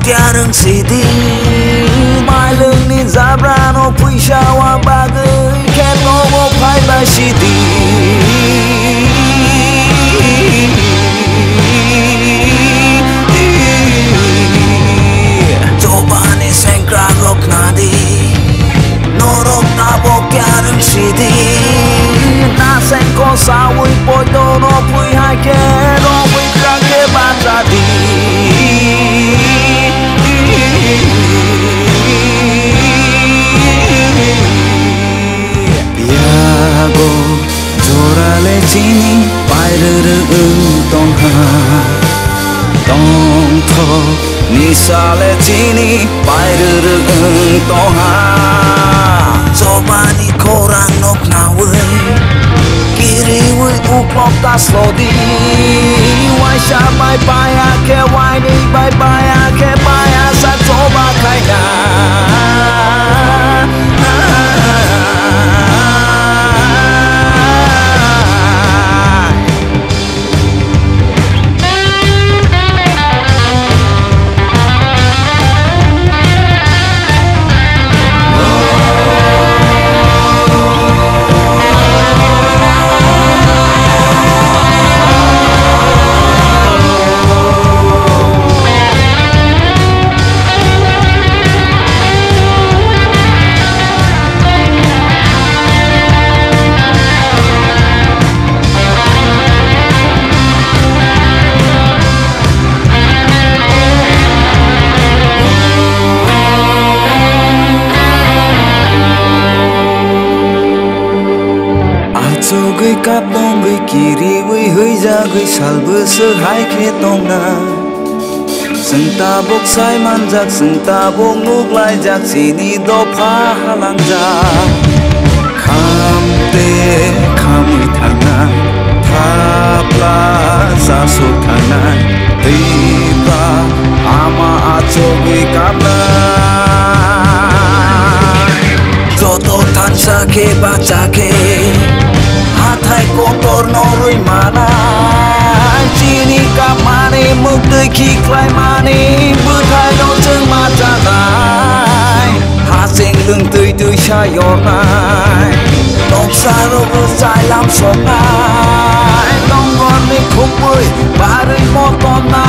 tiarang sidi mai lưng ni zabra no puisha wa bagai ken no mo pai ba sidi coba ni sengkra rok nadi norok na bo tiarang sidi na sengko sawi podo no pui hai ke no pui krang ke batadi Piago jorale chini pairere tong ha tong tho nisale chini pairere tong ha sobani korang nok nawe kiri wi uklop ta slodi wai sha bye bye ke wai ni bye bye ke bye sa coba kai na gửi cáp bông gửi kiri gửi hơi ra gửi sal bơ sơ hai khe tông na sừng ta bốc sai man giặc sừng ta bốc nuốt lại giặc chỉ đi đo phá halang ra kham te kham thằng na tháp la sa sốt thằng na tiba ama acho gửi cáp na joto than sa ke baca ke Hathai kotor noroi mana Chini ka mani muk tươi khi klai mani Bước hai đo chân ma cha tai Hạ sinh lưng tươi tươi xa yor nai Tông xa rô vơ dài lắm sọc nai Tông ngon đi khúc bơi Bà rơi mô tóm nai